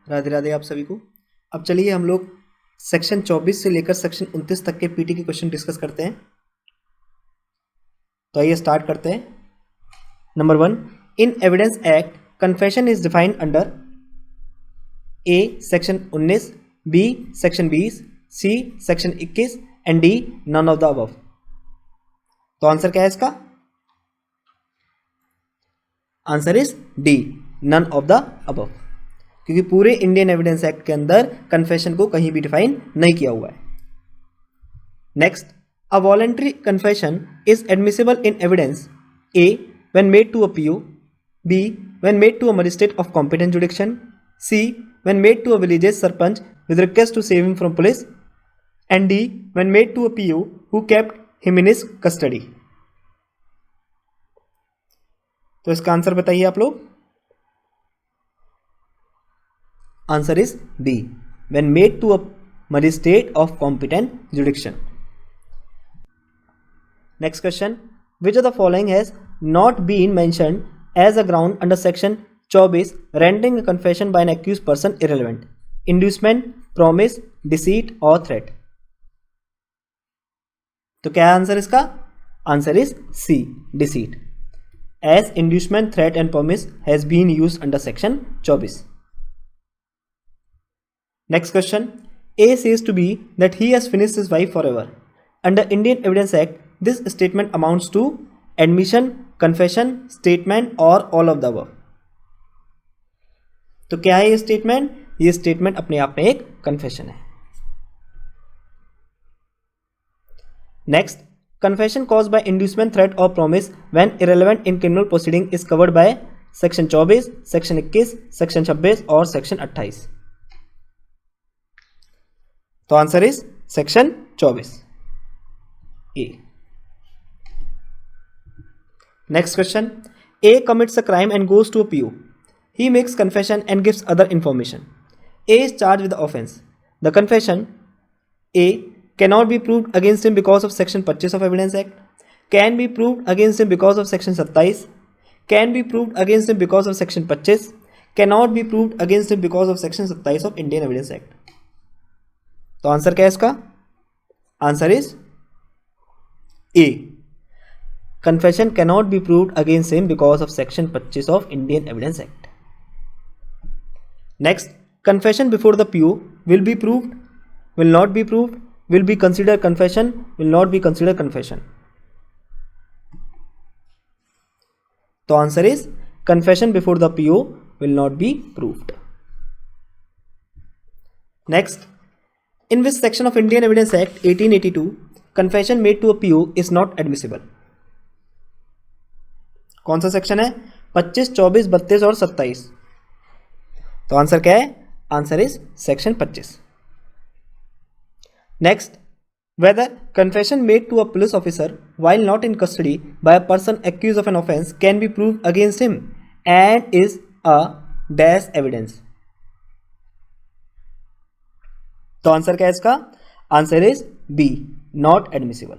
राधे राधे आप सभी को। अब चलिए हम लोग सेक्शन 24 से लेकर सेक्शन 29 तक के पीटी के क्वेश्चन डिस्कस करते हैं। तो आइए स्टार्ट करते हैं। Number 1, in evidence act confession is defined under A section 19, B section 20, C section 21 and D none of the above. तो आंसर क्या है इसका? Answer is D, none of the above, क्योंकि पूरे इंडियन एविडेंस एक्ट के अंदर confession को कहीं भी डिफाइन नहीं किया हुआ है। Next, a voluntary confession is admissible in evidence A when made to a PO, B when made to a magistrate of competent jurisdiction, C when made to a village sarpanch with request to save him from police, and D when made to a PO who kept him in his custody। तो इसका answer बताइए आप लोग। Answer is B, when made to a magistrate of competent jurisdiction। Next question, which of the following has not been mentioned as a ground under section 24 rendering a confession by an accused person irrelevant? Inducement, promise, deceit और threat. तो क्या है answer इसका? Answer is C, deceit, as inducement, threat and promise has been used under section 24। Next question, A says to be that he has finished his wife forever. Under Indian evidence act this statement amounts to admission, confession, statement और all of the above. तो क्या है ये statement? ये statement अपने आप में एक कन्फेशन है। Next, confession caused by inducement, threat और promise when irrelevant in criminal proceeding is covered by section 24, section 21, section 26 और सेक्शन 28। तो answer is section 24 A. Next question, A commits a crime and goes to a PO. He makes confession and gives other information. A is charged with the offence. The confession A cannot be proved against him because of section 25 of Evidence Act, can be proved against him because of section 27, can be proved against him because of section 25, cannot be proved against him because of section 27 of Indian Evidence Act। तो answer क्या है इसका? Answer is A, confession cannot be proved against him because of section 25 of Indian Evidence Act। Next, confession before the PO will be proved, will not be proved, will be considered confession, will not be considered confession। तो answer is confession before the PO will not be proved। Next, in which section of Indian Evidence Act 1882 confession made to a PO is not admissible? कौन सा section है? 25, 24, 32 और 27। तो answer क्या है? Answer is section 25। Next, whether confession made to a police officer while not in custody by a person accused of an offence can be proved against him and is a dash evidence। तो answer क्या है इसका? Answer is B, not admissible.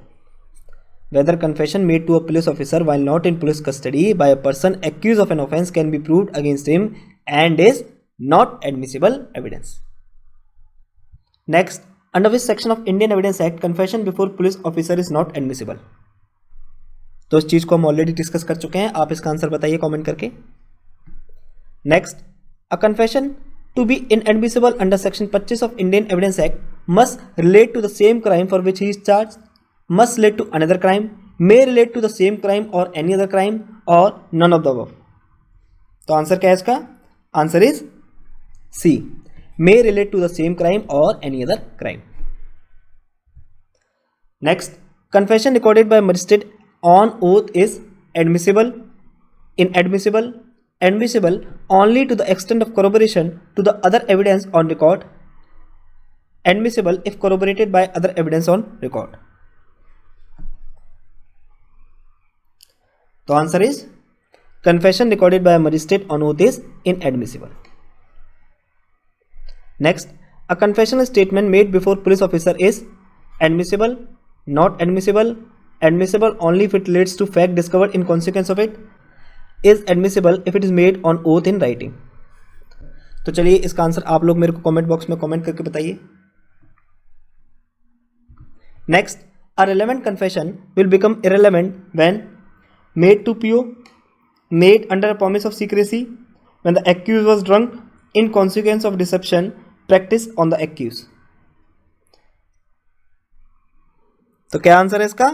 Whether confession made to a police officer while not in police custody by a person accused of an offence can be proved against him and is not admissible evidence। Next, under which section of Indian Evidence Act confession before police officer is not admissible? तो इस चीज को हम already discuss कर चुके हैं, आप इसका आंसर बताइए कमेंट करके। Next, a confession to be inadmissible under section 25 of Indian Evidence Act must relate to the same crime for which he is charged, must relate to another crime, may relate to the same crime or any other crime or none of the above। तो answer क्या है इसका? Answer is C, may relate to the same crime or any other crime। Next, confession recorded by magistrate on oath is admissible, inadmissible, admissible only to the extent of corroboration to the other evidence on record, admissible if corroborated by other evidence on record। तो answer is confession recorded by a magistrate on oath is inadmissible। Next, a confessional statement made before police officer is admissible, not admissible, admissible only if it relates to fact discovered in consequence of it, is admissible if it is made on oath in writing। तो चलिए इसका answer आप लोग मेरे को comment box में comment करके बताइए। Next, a relevant confession will become irrelevant when made to PO, made under a promise of secrecy, when the accused was drunk, in consequence of deception practice on the accused. तो क्या answer है इसका?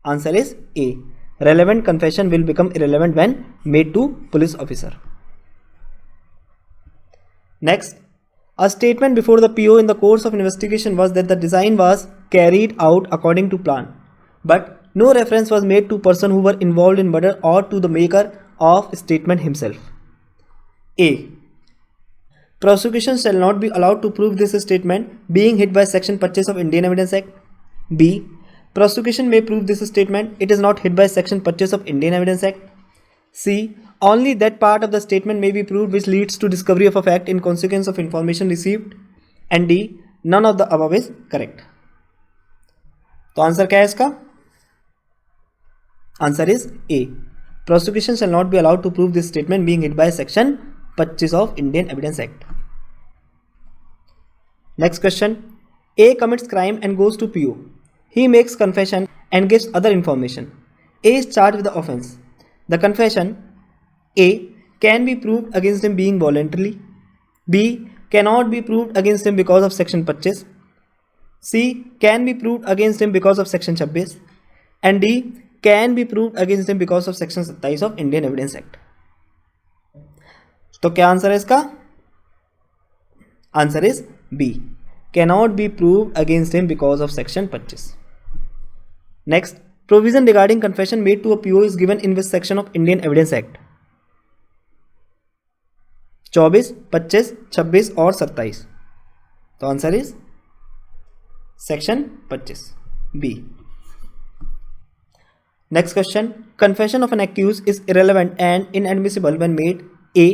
Answer is A, relevant confession will become irrelevant when made to police officer. Next, a statement before the PO in the course of investigation was that the design was carried out according to plan, but no reference was made to person who were involved in murder or to the maker of statement himself. A. Prosecution shall not be allowed to prove this statement being hid by section 25 of Indian Evidence Act. B. Prosecution may prove this statement, it is not hid by section 25 of Indian Evidence Act. C. Only that part of the statement may be proved which leads to discovery of a fact in consequence of information received. And D. None of the above is correct. तो answer क्या है इसका? Answer is A, prosecution shall not be allowed to prove this statement being hid by section 25 of Indian Evidence Act. Next question. A commits crime and goes to PO. He makes confession and gives other information. A is charged with the offense. The confession A can be proved against him being voluntarily. B cannot be proved against him because of section 25. C can be proved against him because of section 26. And D can be proved against him because of section 27 of Indian Evidence Act. तो क्या answer है इसका? Answer is B, cannot be proved against him because of section 25. Next, provision regarding confession made to a PO is given in which section of Indian Evidence Act? 24, 25, 26 और 27। तो answer is section 25 B. Next question, confession of an accused is irrelevant and inadmissible when made A.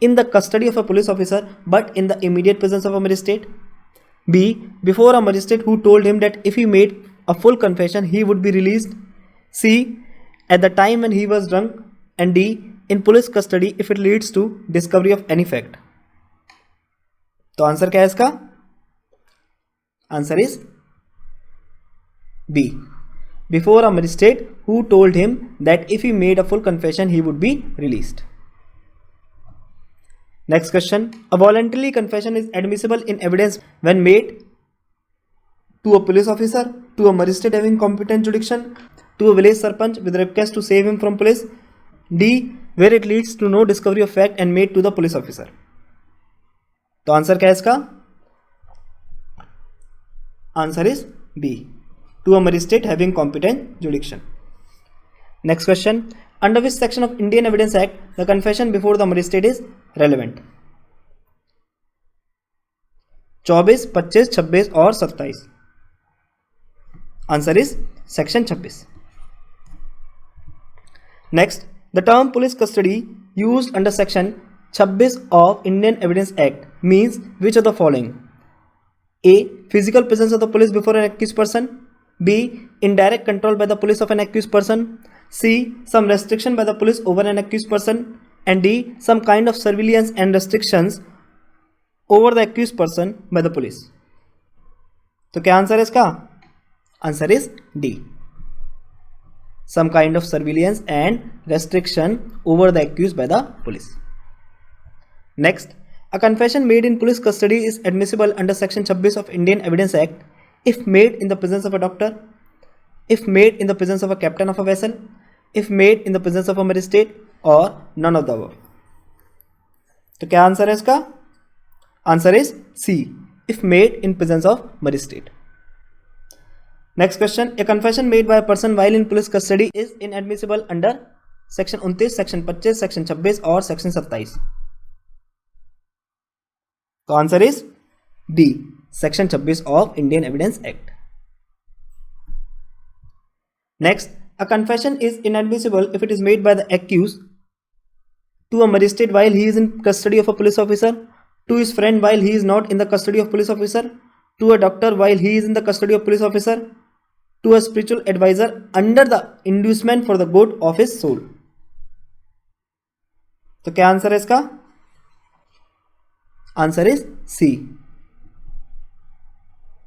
in the custody of a police officer but in the immediate presence of a magistrate. B. before a magistrate who told him that if he made a full confession he would be released. C. at the time when he was drunk. And D. in police custody if it leads to discovery of any fact. तो answer क्या है इसका? Answer is B, before a magistrate who told him that if he made a full confession he would be released. Next question, a voluntary confession is admissible in evidence when made to a police officer, to a magistrate having competent jurisdiction, to a village sarpanch with request to save him from police. D. where it leads to no discovery of fact and made to the police officer. तो answer क्या है इसका? Answer is B, to a magistrate having competent jurisdiction. Next question, under which section of Indian Evidence Act the confession before the magistrate is relevant? 24, 25, 26 और 27। Answer is section 26। Next, the term police custody used under section 26 of Indian Evidence Act means which of the following? A. physical presence of the police before an accused person. B. indirect control by the police of an accused person. C. some restriction by the police over an accused person. And D. some kind of surveillance and restrictions over the accused person by the police. तो क्या answer है इसका? Answer is D, some kind of surveillance and restriction over the accused by the police. Next, a confession made in police custody is admissible under section 26 of Indian Evidence Act if made in the presence of a doctor, if made in the presence of a captain of a vessel, if made in the presence of a magistrate or none of the above. तो क्या answer है इसका? Answer is C, if made in presence of magistrate. Next question, a confession made by a person while in police custody is inadmissible under section 29, section 25, section 26 और section 27. तो answer is D, section 26 of Indian Evidence Act. Next, a confession is inadmissible if it is made by the accused to a magistrate while he is in custody of a police officer, to his friend while he is not in the custody of police officer, to a doctor while he is in the custody of police officer, to a spiritual advisor under the inducement for the good of his soul. तो क्या answer है इसका? Answer is C,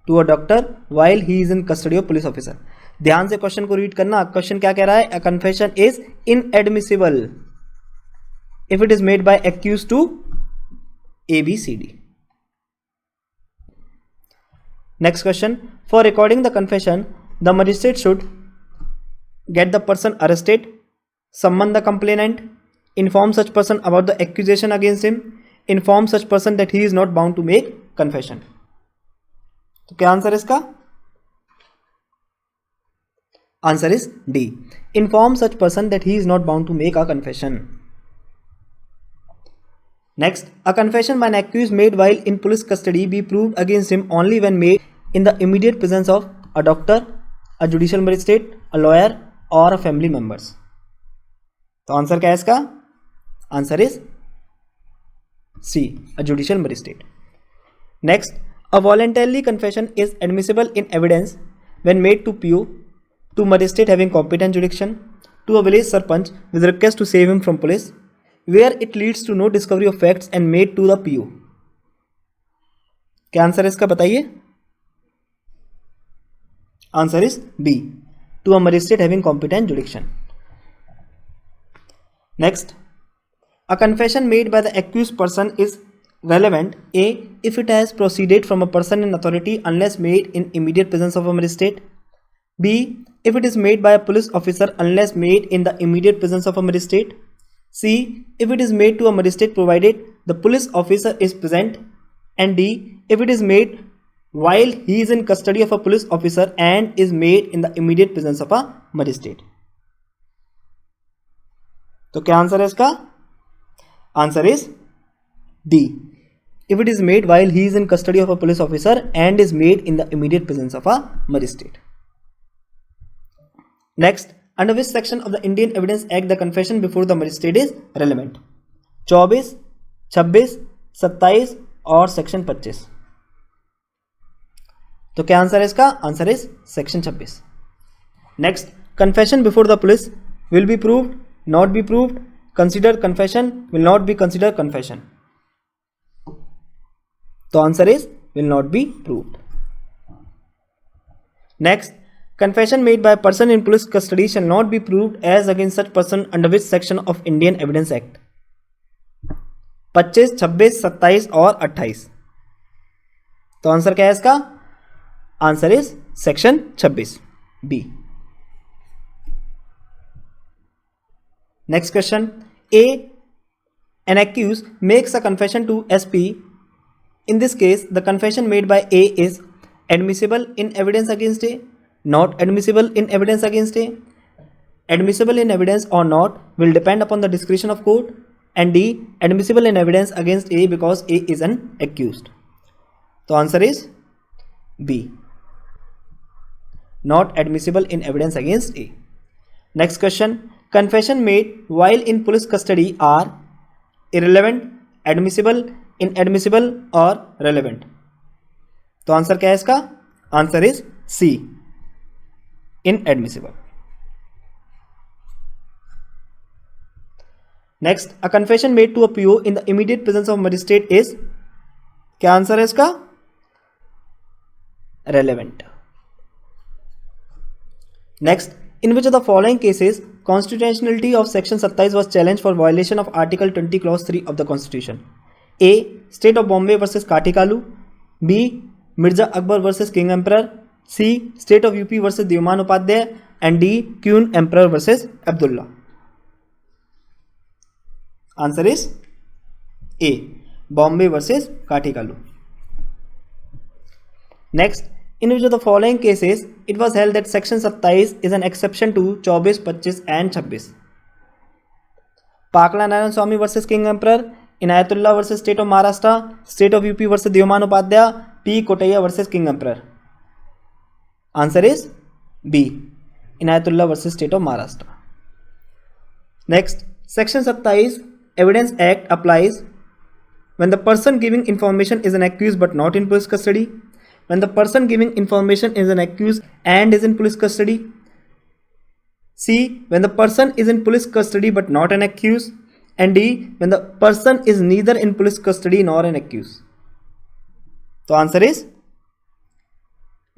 to a doctor while he is in custody of police officer. ध्यान से question को read करना। Question क्या कह रहा है? A confession is inadmissible if it is made by accused to ABCD. Next question. For recording the confession, the magistrate should get the person arrested, summon the complainant, inform such person about the accusation against him, inform such person that he is not bound to make confession. तो क्या answer है इसका? Answer is D, inform such person that he is not bound to make a confession. Next, a confession by an accused made while in police custody be proved against him only when made in the immediate presence of a doctor, a judicial magistrate, a lawyer or a family members. तो answer क्या है इसका? Answer is C, a judicial magistrate. Next, a voluntary confession is admissible in evidence when made to PO, to magistrate having competent jurisdiction, to a village sarpanch with request to save him from police, where it leads to no discovery of facts and made to the PO. क्या answer है इसका बताइए? Answer is B, to a magistrate having competent jurisdiction. Next, a confession made by the accused person is relevant A if it has proceeded from a person in authority unless made in immediate presence of a magistrate, B if it is made by a police officer unless made in the immediate presence of a magistrate, C if it is made to a magistrate provided the police officer is present, and D if it is made while he is in custody of a police officer and is made in the immediate presence of a magistrate. तो क्या answer है इसका? Answer is D, if it is made while he is in custody of a police officer and is made in the immediate presence of a magistrate. Next, under which section of the Indian Evidence Act the confession before the magistrate is relevant? 24, 26, 27 और section 25. तो क्या answer है इसका? Answer is section 26. Next, confession before the police will be proved, not be proved, considered confession, will not be considered confession. तो answer is will not be proved. Next, confession made by a person in police custody shall not be proved as against such person under which section of Indian Evidence Act? 25, 26, 27 और 28. तो answer क्या है इसका? Answer is section 26 B. Next question. A, an accused makes a confession to SP. In this case, the confession made by A is admissible in evidence against A, not admissible in evidence against A. Admissible in evidence or not will depend upon the discretion of court. And D, admissible in evidence against A because A is an accused. तो answer is B, not admissible in evidence against A. Next question. Confession made while in police custody are irrelevant, admissible, inadmissible और relevant. तो answer क्या है इसका? Answer is C, inadmissible. Next, a confession made to a PO in the immediate presence of magistrate is, क्या answer है इसका? Relevant. Next, in which of the following cases constitutionality of section 27 was challenged for violation of article 20 clause 3 of the constitution? A, State of Bombay versus Katikalu. B, Mirza Akbar versus King Emperor. C, State of UP versus Dioman Upadhyay. And D, Queen Emperor versus Abdullah. Answer is A, Bombay versus Katikalu. Next, in which of the following cases it was held that section 27 is an exception to 24, 25 and 26? Pakla Narayan Swamy versus King Emperor, Inayatullah versus State of Maharashtra, State of UP versus Dioman Upadhyay, P. Kotaiya versus King Emperor. Answer is B, Inayatullah versus State of Maharashtra. Next, section 27 Evidence Act applies when the person giving information is an accused but not in police custody, when the person giving information is an accused and is in police custody, C, when the person is in police custody but not an accused, and D, when the person is neither in police custody nor an accused. तो answer is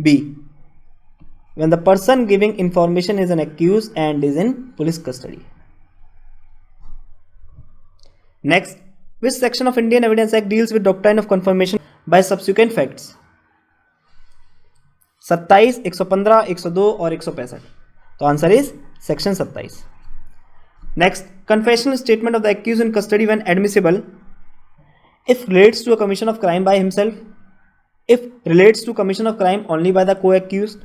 B, when the person giving information is an accused and is in police custody. Next, which section of Indian Evidence Act deals with doctrine of confirmation by subsequent facts? 27, 115, 102 और 165. तो answer is section 27. Next, confessional statement of the accused in custody when admissible if relates to a commission of crime by himself, if relates to commission of crime only by the co-accused,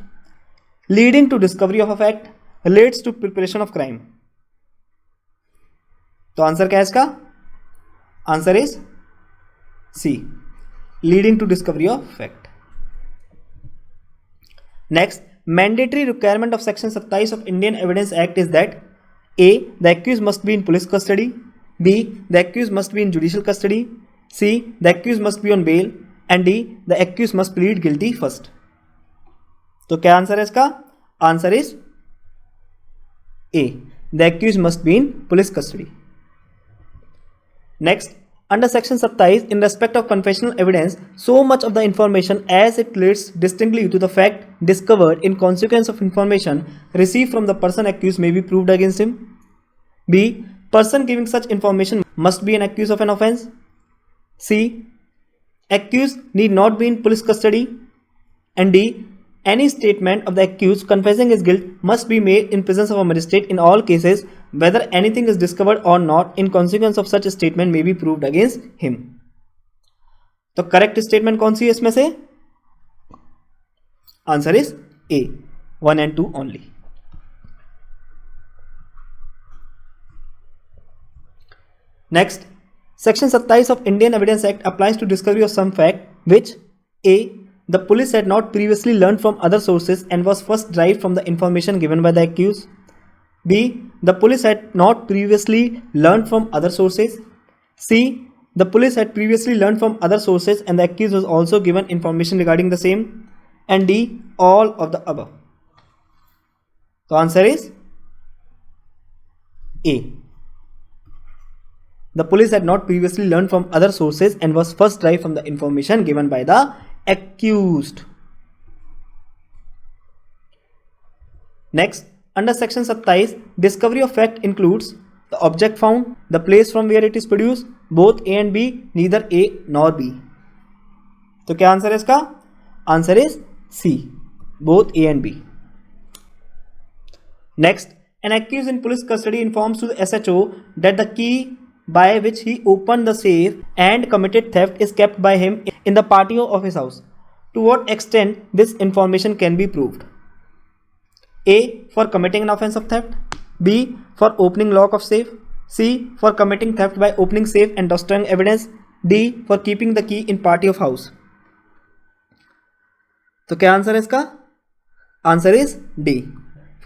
leading to discovery of a fact, relates to preparation of crime. तो answer क्या है इसका? Answer is C, leading to discovery of fact. Next, mandatory requirement of section 27 of Indian Evidence Act is that A, the accused must be in police custody, B, the accused must be in judicial custody, C, the accused must be on bail, and D, the accused must plead guilty first. तो क्या answer है इसका? Answer is A, the accused must be in police custody. Next, under section 27, in respect of confessional evidence, so much of the information as it relates distinctly to the fact discovered in consequence of information received from the person accused may be proved against him. B, person giving such information must be an accused of an offence. C, accused need not be in police custody. And D, any statement of the accused confessing his guilt must be made in presence of a magistrate in all cases, whether anything is discovered or not in consequence of such a statement may be proved against him. तो correct statement कौन सी है इसमें से? Answer is A, 1 and 2 only. Next, section 27 of Indian Evidence Act applies to discovery of some fact which A, the police had not previously learned from other sources and was first derived from the information given by the accused. B, the police had not previously learned from other sources. C, the police had previously learned from other sources and the accused was also given information regarding the same. And D, all of the above. The answer is A, the police had not previously learned from other sources and was first derived from the information given by the accused. Next, under section 27, discovery of fact includes the object found, the place from where it is produced, both A and B, neither A nor B. तो क्या answer है इसका? Answer is C, both A and B. Next, an accused in police custody informs to the SHO that the key by which he opened the safe and committed theft is kept by him in the patio of his house. To what extent this information can be proved? A, for committing an offense of theft. B, for opening lock of safe. C, for committing theft by opening safe and destroying evidence. D, for keeping the key in party of house. तो क्या answer है इसका? Answer is D,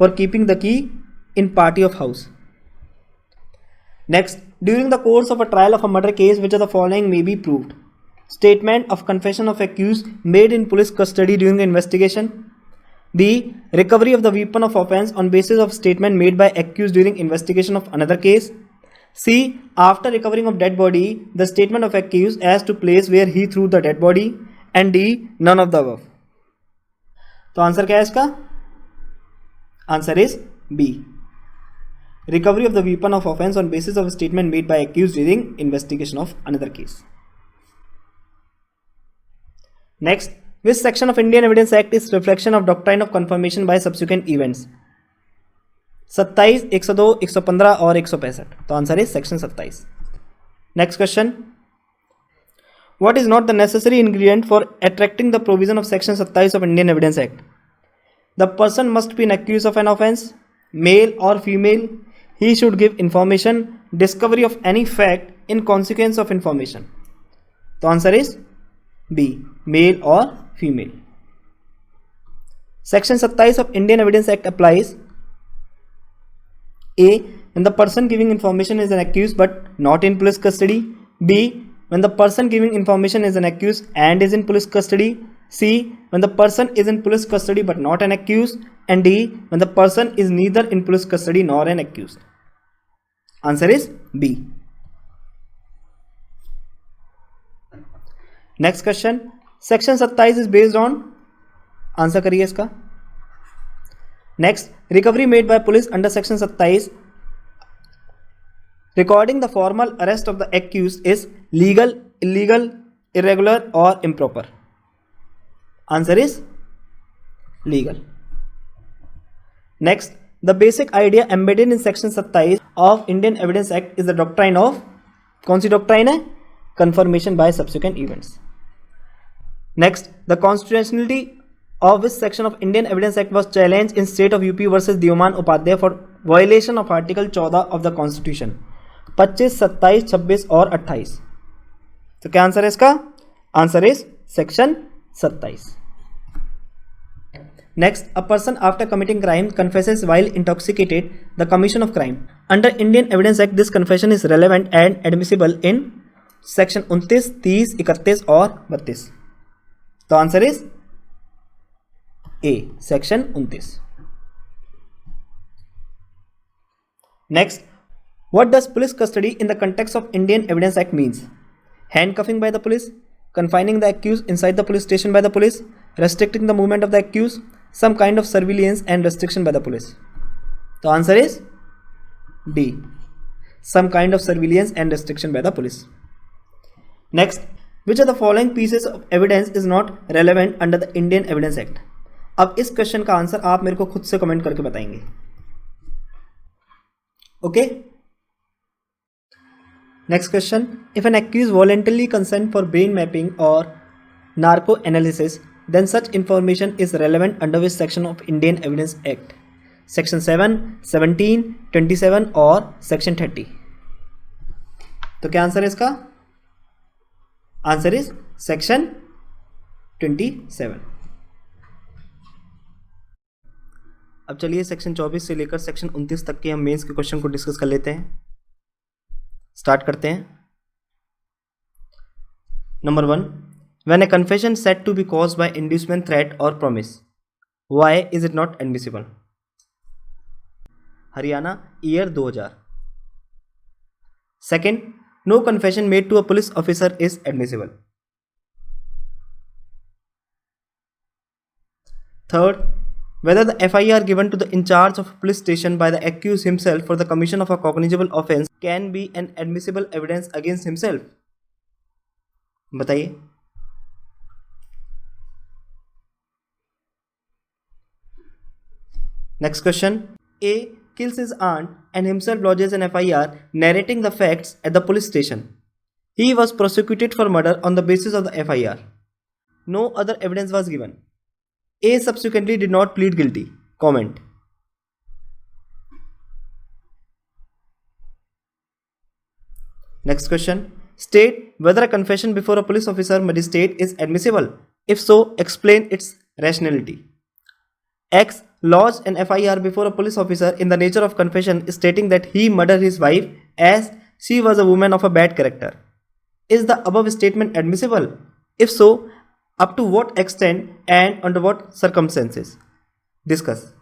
for keeping the key in party of house. Next, during the course of a trial of a murder case, which of the following may be proved? Statement of confession of accused made in police custody during the investigation. B, recovery of the weapon of offense on basis of statement made by accused during investigation of another case. C, after recovering of dead body, the statement of accused as to place where he threw the dead body. And D, none of the above. तो answer क्या है इसका? Answer is B, recovery of the weapon of offense on basis of a statement made by accused during investigation of another case. Next, which section of Indian Evidence Act is reflection of doctrine of confirmation by subsequent events? 27, 102, 115 और 165. तो answer is section 27. Next question, what is not the necessary ingredient for attracting the provision of section 27 of Indian Evidence Act? The person must be an accused of an offense, male or female. He should give information, discovery of any fact in consequence of information. The answer is B, male or female. Section 27 of Indian Evidence Act applies A, when the person giving information is an accused but not in police custody. B, when the person giving information is an accused and is in police custody. C, when the person is in police custody but not an accused. And D, when the person is neither in police custody nor an accused. Answer is B, next question, section 27 is based on, answer करिए इसका। Next, recovery made by police under section 27 recording the formal arrest of the accused is legal, illegal, irregular or improper? Answer is legal. Next, the basic idea embedded in section 27 of Indian Evidence Act is the doctrine of, कौन सी doctrine है? Confirmation by subsequent events. Next, the constitutionality of which section of Indian Evidence Act was challenged in state of UP versus Dioman Upadhyay for violation of article 14 of the constitution? 25, 27, 26 और 28। तो क्या answer है इसका? Answer is section 27। Next, a person after committing crime confesses while intoxicated the commission of crime under Indian evidence act. This confession is relevant and admissible in section 29, 30, 31 और 32। तो answer is A, section 29। Next, what does police custody in the context of Indian Evidence Act means? Handcuffing by the police, confining the accused inside the police station by the police, restricting the movement of the accused, some kind of surveillance and restriction by the police. The answer is D, some kind of surveillance and restriction by the police. Next, which of the following pieces of evidence is not relevant under the Indian Evidence Act? अब इस question का answer आप मेरे को खुद से comment करके बताएंगे। Okay, Next question, if an accused voluntarily consent for brain mapping or narco analysis, then such information is relevant under which section of Indian Evidence Act? Section 7, 17, 27 और Section 30। तो क्या आंसर है इसका? Answer is section 27। अब चलिए section 24 से लेकर section 29 तक के हम मेंस के क्वेश्चन को डिस्कस कर लेते हैं। स्टार्ट करते हैं। Number 1, when a confession said to be caused by inducement, threat और promise, why is it not admissible? Haryana, year 2000। Second, no confession made to a police officer is admissible. Third, whether the FIR given to the in charge of a police station by the accused himself for the commission of a cognizable offense can be an admissible evidence against himself? बताइए। Next question, A kills his aunt and himself lodges an FIR narrating the facts at the police station. He was prosecuted for murder on the basis of the FIR. No other evidence was given. A subsequently did not plead guilty. Comment. Next question. State whether a confession before a police officer magistrate is admissible. If so, explain its rationality. X lodged an FIR before a police officer in the nature of confession stating that he murdered his wife as she was a woman of a bad character. Is the above statement admissible? If so, up to what extent and under what circumstances? Discuss.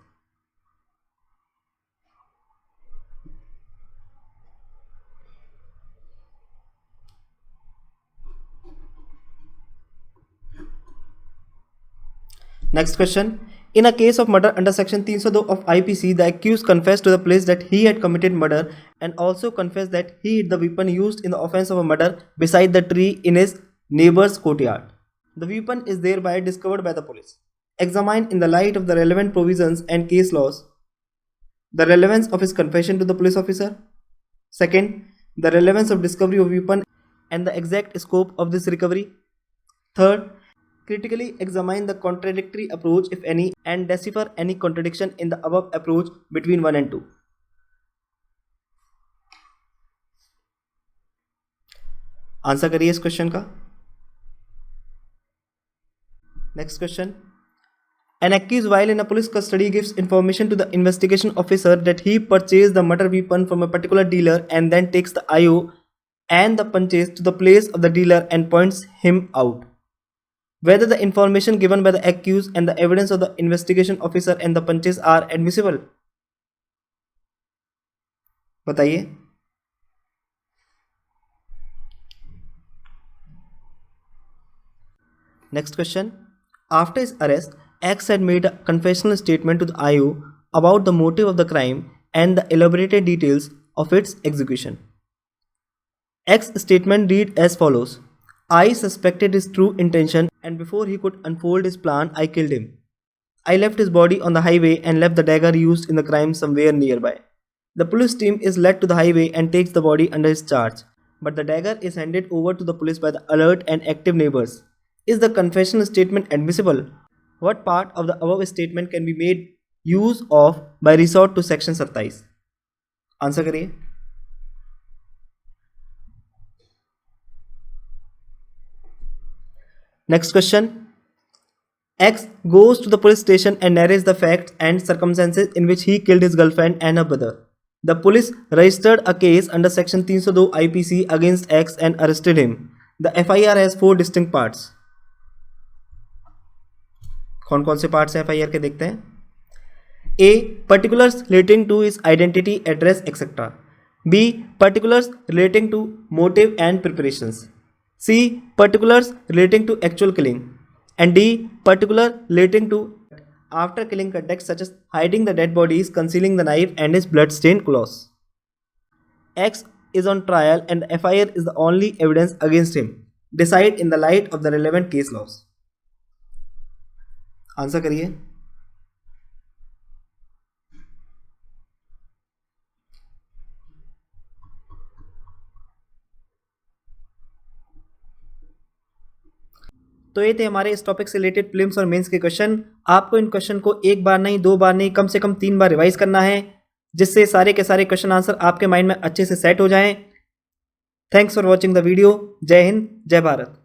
Next question. In a case of murder under section 302 of IPC, the accused confessed to the police that he had committed murder and also confessed that he hid the weapon used in the offense of a murder beside the tree in his neighbor's courtyard. The weapon is thereby discovered by the police. Examine in the light of the relevant provisions and case laws the relevance of his confession to the police officer. Second, the relevance of discovery of weapon and the exact scope of this recovery. Third, critically examine the contradictory approach, if any, and decipher any contradiction in the above approach between 1 and 2. Answer करिए इस question का। Next question. An accused while in a police custody gives information to the investigation officer that he purchased the murder weapon from a particular dealer and then takes the IO and the purchase to the place of the dealer and points him out. Whether the information given by the accused and the evidence of the investigation officer and the purchase are admissible? बताइए। Next question. After his arrest, X had made a confessional statement to the IO about the motive of the crime and the elaborated details of its execution. X's statement read as follows. I suspected his true intention, and before he could unfold his plan, I killed him. I left his body on the highway and left the dagger used in the crime somewhere nearby. The police team is led to the highway and takes the body under his charge, but the dagger is handed over to the police by the alert and active neighbors. Is the confessional statement admissible? What part of the above statement can be made use of by resort to section 27? Answer करिए. Next question. X goes to the police station and narrates the facts and circumstances in which he killed his girlfriend and her brother. The police registered a case under section 302 IPC against X and arrested him. The FIR has 4 distinct parts. कौन कौन से parts हैं FIR के देखते हैं. A. Particulars relating to his identity, address, etc. B. Particulars relating to motive and preparations. C. Particulars relating to actual killing. And D. Particular relating to after killing context such as hiding the dead bodies, concealing the knife and his blood-stained clothes. X is on trial and the FIR is the only evidence against him. Decide in the light of the relevant case laws. Answer करिए. तो ये थे हमारे इस topic से related prelims और mains के question. आपको इन क्वेश्चन को एक बार नहीं, 2 बार नहीं, कम से कम 3 बार रिवाइज करना है, जिससे सारे के सारे क्वेश्चन आंसर आपके माइंड में अच्छे से सेट हो जाएं. Thanks for watching the video. जय हिंद, जय भारत.